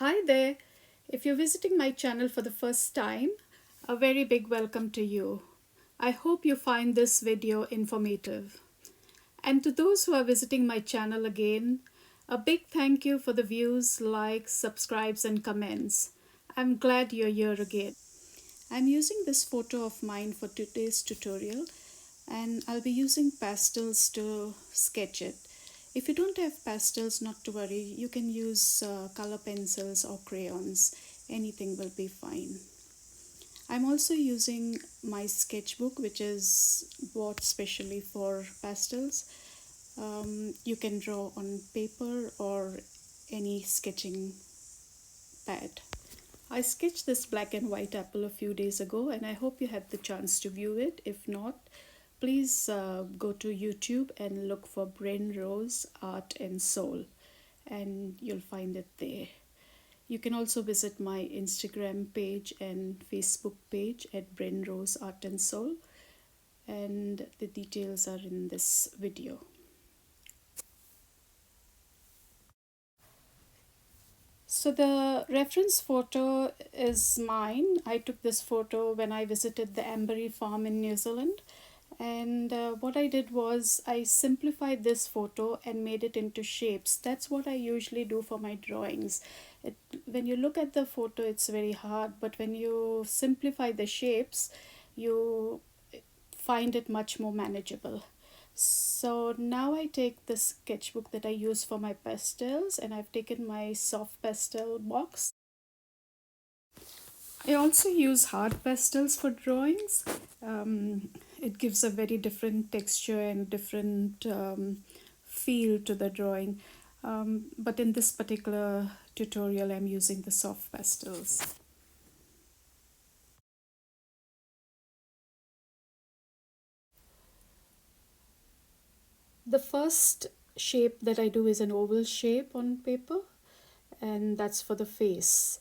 Hi there. If you're visiting my channel for the first time, a very big welcome to you. I hope you find this video informative. And to those who are visiting my channel again, a big thank you for the views, likes, subscribes, and comments. I'm glad you're here again. I'm using this photo of mine for today's tutorial, and I'll be using pastels to sketch it. If you don't have pastels, not to worry, you can use color pencils or crayons. Anything will be fine. I'm also using my sketchbook, which is bought specially for pastels. You can draw on paper or any sketching pad. I sketched this black and white apple a few days ago, and I hope you had the chance to view it. If not, please go to YouTube and look for BrenRose Art and Soul, and you'll find it there. You can also visit my Instagram page and Facebook page at BrenRose Art and Soul, and the details are in this video. So the reference photo is mine. I took this photo when I visited the Amberry farm in New Zealand. And what I did was I simplified this photo and made it into shapes. That's what I usually do for my drawings. When you look at the photo, it's very hard, but when you simplify the shapes, you find it much more manageable. So now I take the sketchbook that I use for my pastels, and I've taken my soft pastel box. I also use hard pastels for drawings. It gives a very different texture and different feel to the drawing. But in this particular tutorial, I'm using the soft pastels. The first shape that I do is an oval shape on paper, and that's for the face.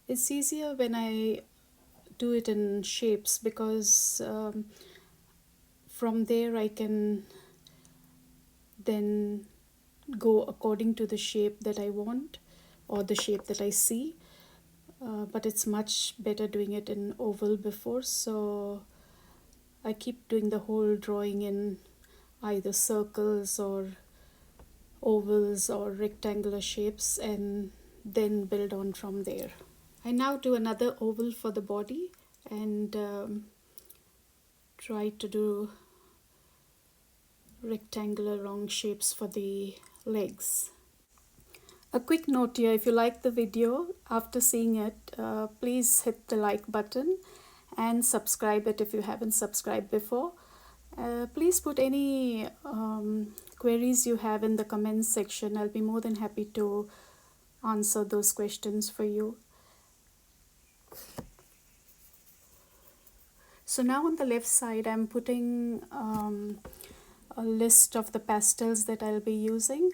It's easier when I do it in shapes because from there I can then go according to the shape that I want or the shape that I see. But it's much better doing it in oval before, so I keep doing the whole drawing in either circles or ovals or rectangular shapes and then build on from there. I now do another oval for the body and try to do rectangular round shapes for the legs. A quick note here, if you like the video, after seeing it, please hit the like button and subscribe it if you haven't subscribed before. Please put any queries you have in the comments section. I'll be more than happy to answer those questions for you. So now on the left side, I'm putting a list of the pastels that I'll be using.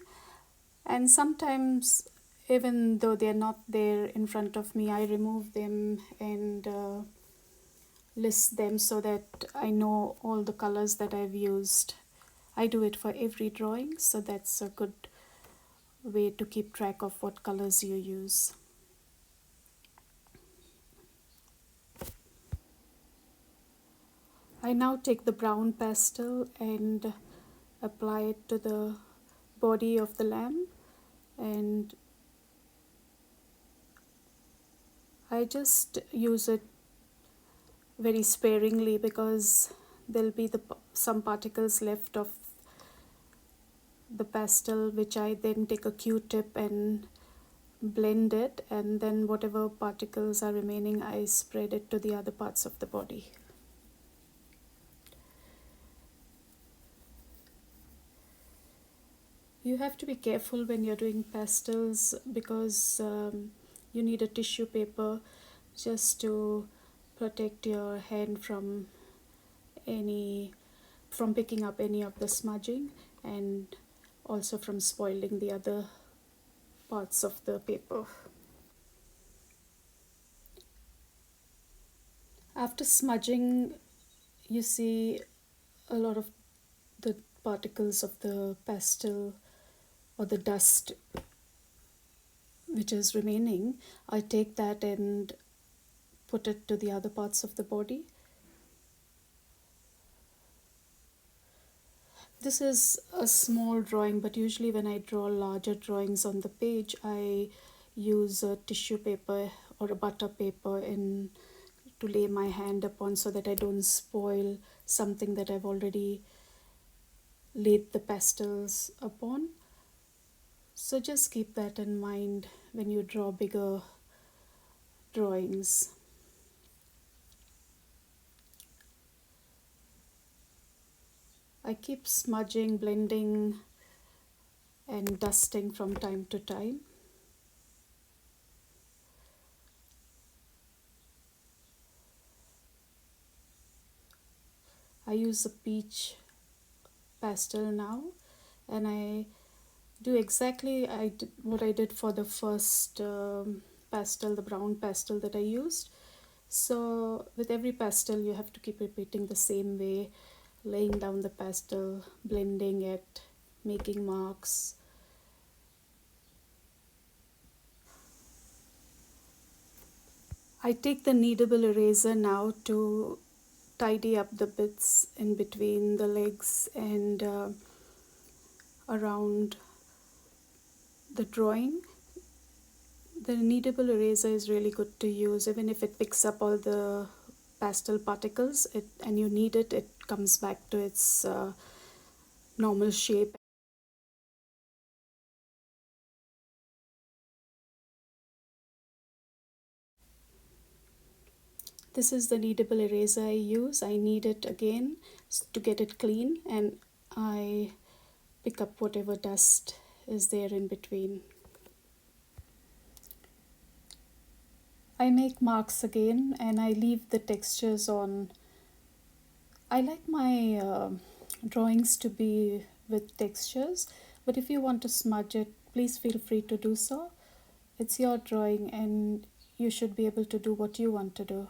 And sometimes, even though they're not there in front of me, I remove them and list them so that I know all the colors that I've used. I do it for every drawing, so that's a good way to keep track of what colors you use. I now take the brown pastel and apply it to the body of the lamb, and I just use it very sparingly because there'll be some particles left of the pastel, which I then take a Q-tip and blend it, and then whatever particles are remaining I spread it to the other parts of the body. You have to be careful when you're doing pastels because you need a tissue paper just to protect your hand from picking up any of the smudging and also from spoiling the other parts of the paper. After smudging, you see a lot of the particles of the pastel or the dust which is remaining, I take that and put it to the other parts of the body. This is a small drawing, but usually when I draw larger drawings on the page, I use a tissue paper or a butter paper to lay my hand upon so that I don't spoil something that I've already laid the pastels upon. So just keep that in mind when you draw bigger drawings. I keep smudging, blending and dusting from time to time. I use a peach pastel now, and I do exactly what I did for the first pastel, the brown pastel that I used. So with every pastel you have to keep repeating the same way, laying down the pastel, blending it, making marks. I take the kneadable eraser now to tidy up the bits in between the legs and around the drawing. The kneadable eraser is really good to use, even if it picks up all the pastel particles and you knead it, it comes back to its normal shape. This is the kneadable eraser I use. I knead it again to get it clean, and I pick up whatever dust is there in between. I make marks again and I leave the textures on. I like my drawings to be with textures, but if you want to smudge it, please feel free to do so. It's your drawing and you should be able to do what you want to do.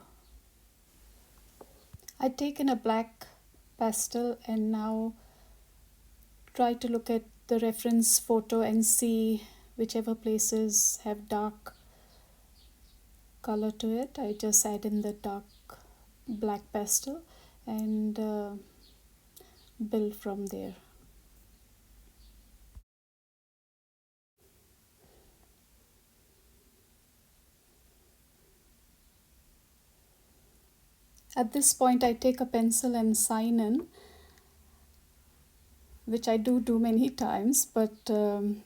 I've taken a black pastel and now try to look at the reference photo and see whichever places have dark color to it. I just add in the dark black pastel and build from there. At this point I take a pencil and sign in, which I do many times, but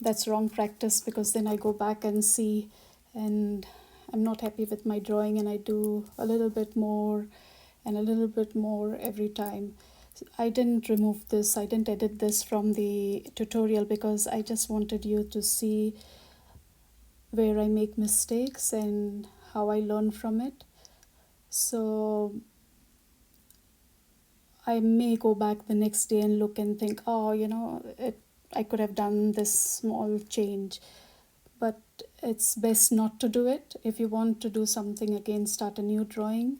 that's wrong practice because then I go back and see and I'm not happy with my drawing and I do a little bit more and a little bit more every time. I didn't remove this, I didn't edit this from the tutorial because I just wanted you to see where I make mistakes and how I learn from it. So I may go back the next day and look and think, oh, I could have done this small change. But it's best not to do it. If you want to do something again, start a new drawing.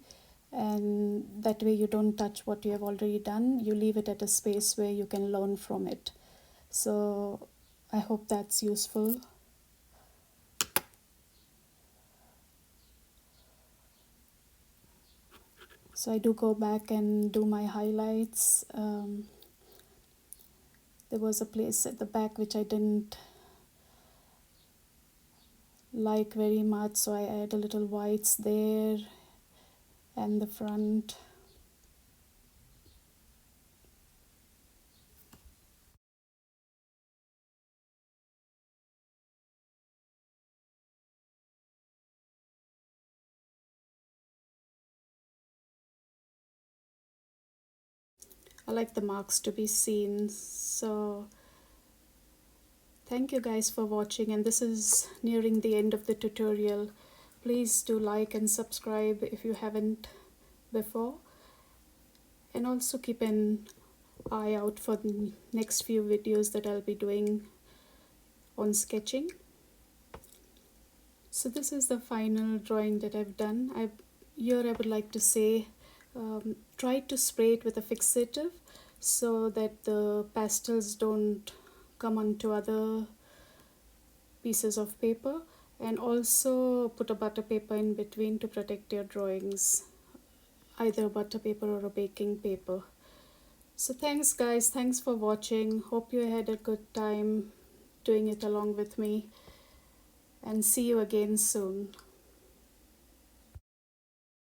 And that way you don't touch what you have already done. You leave it at a space where you can learn from it. So I hope that's useful. So I do go back and do my highlights. There was a place at the back which I didn't like very much, so I add a little whites there and the front. I like the marks to be seen. So thank you guys for watching, and this is nearing the end of the tutorial. Please do like and subscribe if you haven't before, and also keep an eye out for the next few videos that I'll be doing on sketching. So this is the final drawing that I've done. Here I would like to say, try to spray it with a fixative so that the pastels don't come onto other pieces of paper, and also put a butter paper in between to protect your drawings, either butter paper or a baking paper. So thanks guys, thanks for watching. Hope you had a good time doing it along with me, and see you again soon.